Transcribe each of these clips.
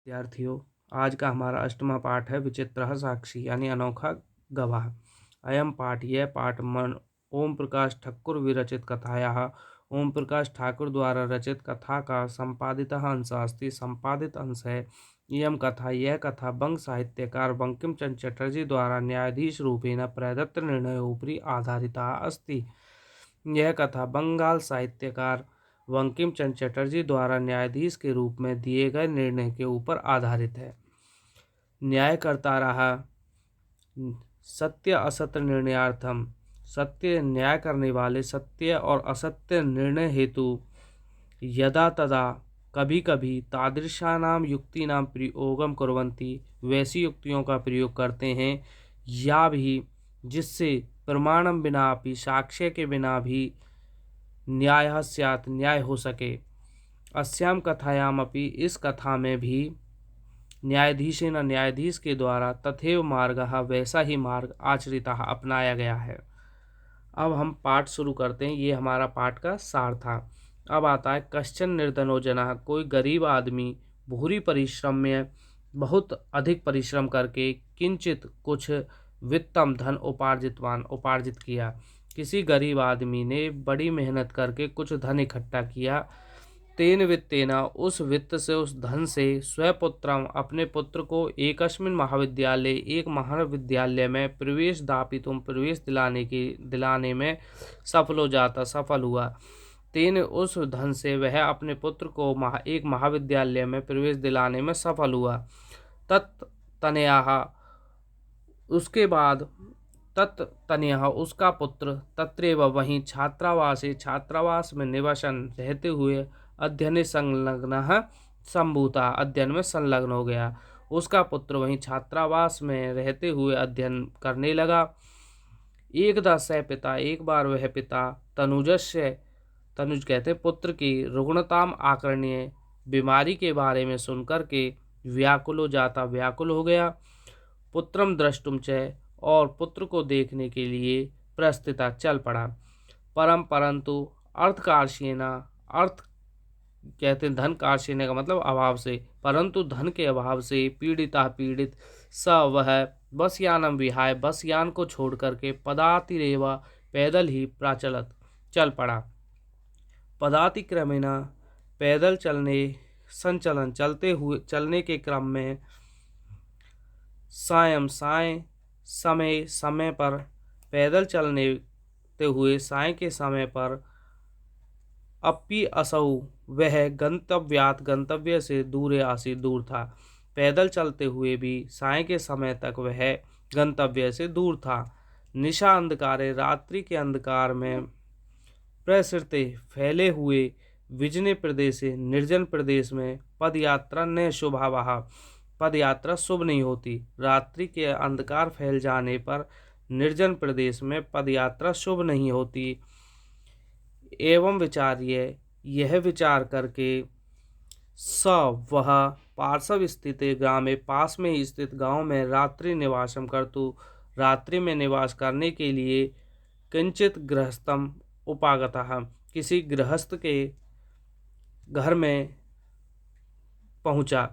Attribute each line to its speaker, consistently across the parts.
Speaker 1: विद्यार्थियों, आज का हमारा अष्टमा पाठ है विचित्रः साक्षी यानी अनोखा गवाह। अयम पाठ यह पाठ मन ओम प्रकाश ठाकुर विरचित कथायाः ओम प्रकाश ठाकुर द्वारा रचित कथा का संपादितः अंश अस्ति। संपादित अंश है यह कथा बंग साहित्यकार बंकिम चंद्र चटर्जी द्वारा न्यायाधीश रूपेण प्रदत्त निर्णयोपरि आधारिता अस्ति। यह कथा बंगाल साहित्यकार बंकिम चंद्र चटर्जी द्वारा न्यायाधीश के रूप में दिए गए निर्णय के ऊपर आधारित है। न्याय करता रहा सत्य असत्य निर्णयार्थम। सत्य न्याय करने वाले सत्य और असत्य निर्णय हेतु यदा तदा कभी कभी तादृशानाम युक्तिनाम प्रयोगम कुर्वन्ति, वैसी युक्तियों का प्रयोग करते हैं या भी जिससे प्रमाणम बिना अपि साक्ष्य के बिना भी न्याय स्यात् न्याय हो सके। अस्याम कथायाम अपि इस कथा में भी न्यायाधीशेन न्यायाधीश के द्वारा तथैव मार्गः वैसा ही मार्ग आचरितः अपनाया गया है। अब हम पाठ शुरू करते हैं। ये हमारा पाठ का सार था। अब आता है कश्चन निर्धनो जनः, कोई गरीब आदमी भूरी परिश्रम में बहुत अधिक परिश्रम करके किंचित कुछ वित्तम धन उपार्जित किया। किसी गरीब आदमी ने बड़ी मेहनत करके कुछ धन इकट्ठा किया। तेन वित्तेन उस वित्त से उस धन से स्वपुत्रम अपने पुत्र को एकस्मिन् महाविद्यालय एक महाविद्यालय में प्रवेश दिलाने में सफल हुआ। तेन उस धन से वह अपने पुत्र को एक महाविद्यालय में प्रवेश दिलाने में सफल हुआ। उसके बाद तत्तनयः उसका पुत्र तत्रैव वहीं छात्रावास में निवसन रहते हुए अध्ययन में संलग्न हो गया। उसका पुत्र वहीं छात्रावास में रहते हुए अध्ययन करने लगा। एकदा स पिता, एक बार वह पिता तनुज कहते पुत्र की रुग्णताम आकर्ण्य बीमारी के बारे में सुनकर के व्याकुल हो गया। पुत्रम द्रष्टुम च, और पुत्र को देखने के लिए प्रस्थिता चल पड़ा। परंतु अर्थ कहते हैं धन कार्षेण का मतलब अभाव से, परंतु धन के अभाव से पीड़ित स वह बसयानम विहाय बसयान को छोड़ करके पदातिरेव पैदल ही प्राचलत चल पड़ा। पदाति क्रमेण पैदल चलने के क्रम में समय पर पैदल चलते हुए साय के समय पर अपि असौ वह गंतव्य से दूर था। पैदल चलते हुए भी साय के समय तक वह गंतव्य से दूर था। निशा अंधकारे, रात्रि के अंधकार में प्रसृते फैले हुए विजने प्रदेश निर्जन प्रदेश में पदयात्रा न शुभावहा, पदयात्रा शुभ नहीं होती। रात्रि के अंधकार फैल जाने पर निर्जन प्रदेश में पदयात्रा शुभ नहीं होती। एवं विचार्य, यह विचार करके स वह पार्श्व स्थित ग्रामे, पास में स्थित गांव में रात्रि निवासम करतु, रात्रि में निवास करने के लिए किंचित गृहस्थम उपागतः, किसी गृहस्थ के घर में पहुंचा।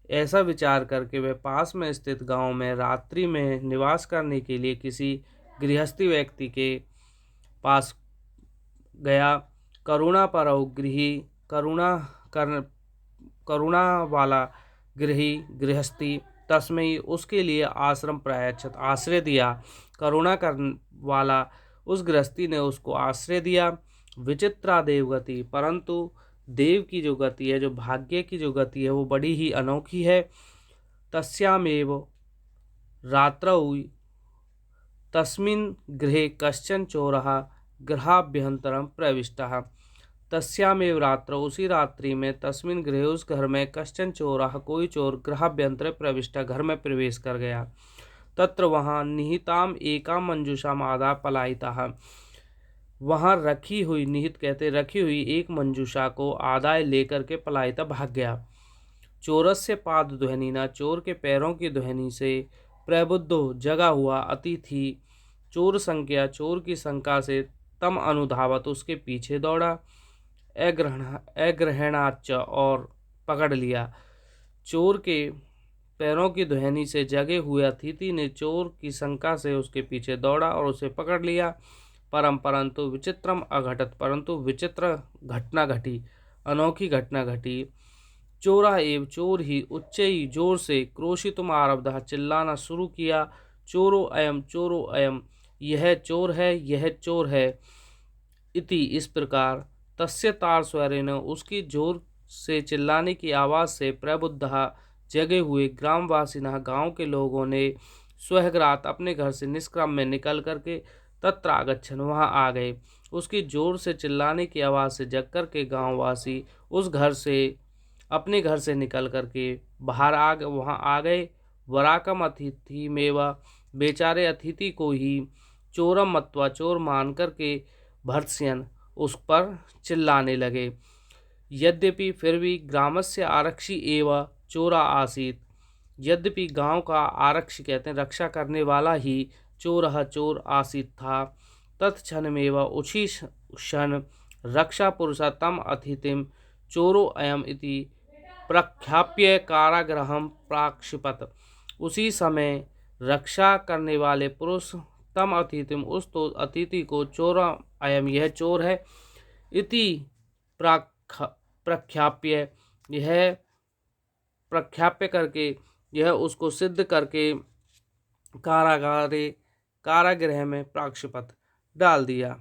Speaker 1: ऐसा विचार करके वह पास में स्थित गांव में रात्रि में निवास करने के लिए किसी गृहस्थी व्यक्ति के पास गया। करुणा वाला गृहस्थी तस्मय, उसके लिए आश्रम प्रायच्छत आश्रय दिया। करुणा करने वाला उस गृहस्थी ने उसको आश्रय दिया। विचित्रा देवगति, परंतु देव की जो गति है, जो भाग्य की जो गति है, वो बड़ी ही अनोखी है। तस्यामेव रात्रौ तस्मिन् गृहे कश्चन चोरः गृहाभ्यंतरं प्रविष्टः। तस्यामेव रात्रौ, उसी रात्रि में, तस्मिन् गृहे उस घर में, कश्चन चोरः कोई चोर, गृहाभ्यंतरे प्रविष्टः घर में प्रवेश कर गया। तत्र वहाँ निहिताम एकाम मंजूषाम आदा पलायितः, वहाँ रखी हुई एक मंजूषा को आदाय लेकर के पलायिता भाग गया। चोरस्य पाद ध्वनिना, चोर के पैरों की ध्वनि से प्रबुद्धो जगा हुआ अतिथि चोर की शंका से तम अनुधावत उसके पीछे दौड़ा। अग्रहणाच और पकड़ लिया। चोर के पैरों की ध्वनि से जगे हुए अतिथि ने चोर की शंका से उसके पीछे दौड़ा और उसे पकड़ लिया। परंतु विचित्रम अघटत, परंतु विचित्र घटना घटी, अनोखी घटना घटी। चोरा एव चोर ही उच्च ही जोर से क्रोशितुम आरब्ध, चिल्लाना शुरू किया। चोरो अयम, यह चोर है, यह चोर है। इति, इस प्रकार। तस्य तार स्वरेण, उसकी जोर से चिल्लाने की आवाज से प्रबुद्ध जगे हुए ग्रामवासिनः, गांव के लोगों ने स्वहग्रात, अपने घर से निष्क्रम में निकल करके तत्र आगच्छन्, वहां आ गए। उसकी जोर से चिल्लाने की आवाज से जग करके गांववासी उस घर से, अपने घर से निकल करके बाहर वहां आ गए। वराकम अतिथि मेवा, बेचारे अतिथि को ही चोरम मत्वा, चोर मान करके भर्त्सयन्, उस पर चिल्लाने लगे। यद्यपि फिर भी ग्रामस्य आरक्षी एवं चोरा आसीत, यद्यपि गांव का आरक्षी कहते हैं रक्षा करने वाला ही चोर आसीत था। तत्क्षण में उसी क्षण रक्षा पुरुषा तम अतिथिम चोरो अयम इति प्रख्याप्य कारागृहम प्राक्षिपत, उसी समय रक्षा करने वाले पुरुष तम अतिथिम, उस तो अतिथि को चोर अयम, यह चोर है, इति प्रख्याप्य, यह प्रख्याप्य करके, यह उसको सिद्ध करके कारागृह में प्राक्षिपत डाल दिया।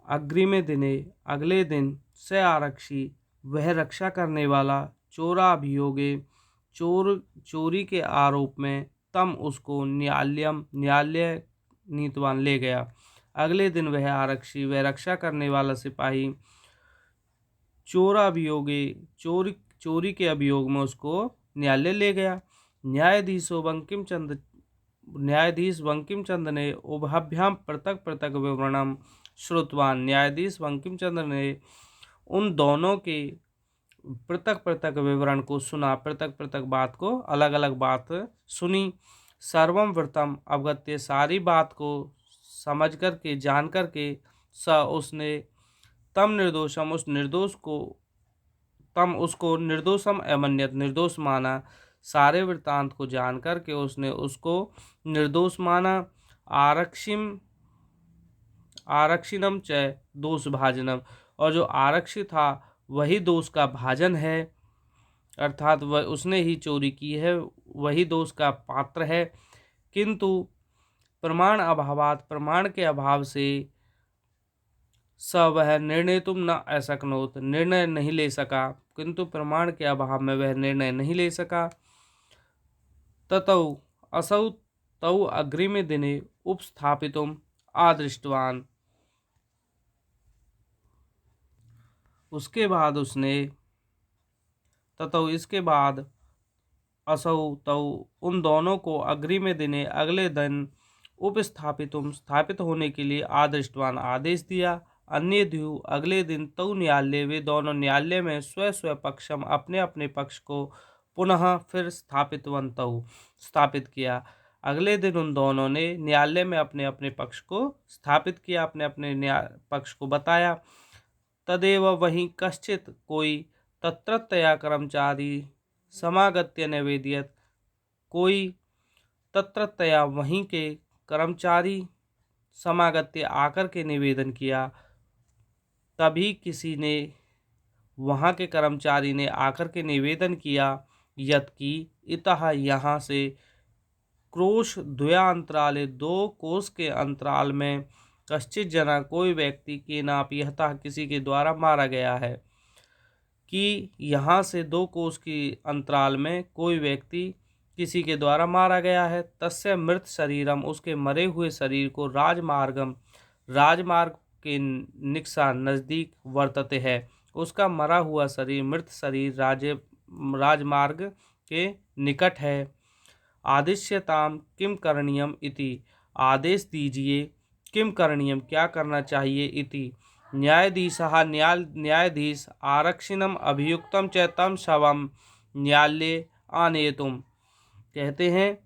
Speaker 1: अग्रिमे दिने, अगले दिन से आरक्षी, वह रक्षा करने वाला चोराभियोगे, चोरी के आरोप में तम, उसको न्यायालय नीतवान ले गया। अगले दिन वह आरक्षी, वह रक्षा करने वाला सिपाही चोराभियोगे, चोरी के अभियोग में उसको न्यायालय ले गया। न्यायाधीश बंकिम चंद्र ने उभयाभ्याम पृथक पृथक विवरणम श्रुतवान, न्यायाधीश बंकिम चंद्र ने उन दोनों के पृथक पृथक विवरण को सुना, पृथक पृथक बात को, अलग अलग बात सुनी। सर्वम वृतम अवगत्य, सारी बात को समझ करके, जान करके, उसने तम निर्दोषम, उस निर्दोष को, तम उसको निर्दोषम अमन्यत, निर्दोष माना। सारे वृत्तांत को जान करके उसने उसको निर्दोष माना। आरक्षिणम च दोष भाजनम, और जो आरक्षी था वही दोष का भाजन है, अर्थात वह, उसने ही चोरी की है, वही दोष का पात्र है। किंतु प्रमाण अभावात, प्रमाण के अभाव से स वह निर्णय तुम न अशक्नोत, निर्णय नहीं ले सका, किंतु प्रमाण के अभाव में वह निर्णय नहीं ले सका। ततौ असौ तौ अग्रिमे दिने उपस्थापितुम आदृष्टवान, उसके बाद उसने, ततौ इसके बाद, असौ तौ उन दोनों को, अग्रिमे दिने अगले दिन, उपस्थापितुम स्थापित होने के लिए, आदृष्टवान आदेश दिया। अन्य द्यु अगले दिन, तौ न्यायालय, वे दोनों न्यायालय में स्व पक्षम, अपने अपने पक्ष को पुनः फिर स्थापित किया। अगले दिन उन दोनों ने न्यायालय में अपने अपने पक्ष को स्थापित किया, अपने अपने पक्ष को बताया। तदेव वहीं कश्चित, कोई तत्रत्या कर्मचारी समागत्य निवेदियत, कोई तत्रत्या वहीं के कर्मचारी समागत्य आकर के निवेदन किया। तभी किसी ने, वहाँ के कर्मचारी ने आकर के निवेदन किया, यत की इतः, यहाँ से, क्रोश द्वयांतराले, दो कोस के अंतराल में, कश्चित जना, कोई व्यक्ति, के नापि हतः, किसी के द्वारा मारा गया है, कि यहाँ से 2 कोस की अंतराल में कोई व्यक्ति किसी के द्वारा मारा गया है। तस्य मृत शरीरम, उसके मरे हुए शरीर को, राजमार्ग के निकषा, नज़दीक, वर्तते है, उसका मरा हुआ शरीर, मृत शरीर राजमार्ग के निकट है। आदिश्यताम किम करणीयम इति, आदेश दीजिए, किम करणीयम, क्या करना चाहिए, इति, न्यायाधीश आरक्षिणम अभियुक्तम च तम शवम न्यायालय आनेतुम, कहते हैं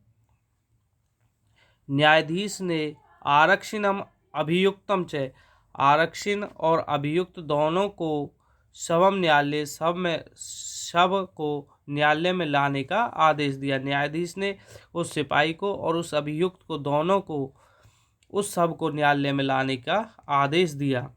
Speaker 1: न्यायाधीश ने आरक्षिणम अभियुक्तम च, आरक्षिण और अभियुक्त दोनों को शवम न्यायालय शव को न्यायालय में लाने का आदेश दिया। न्यायाधीश ने उस सिपाही को और उस अभियुक्त को दोनों को उस शव को न्यायालय में लाने का आदेश दिया।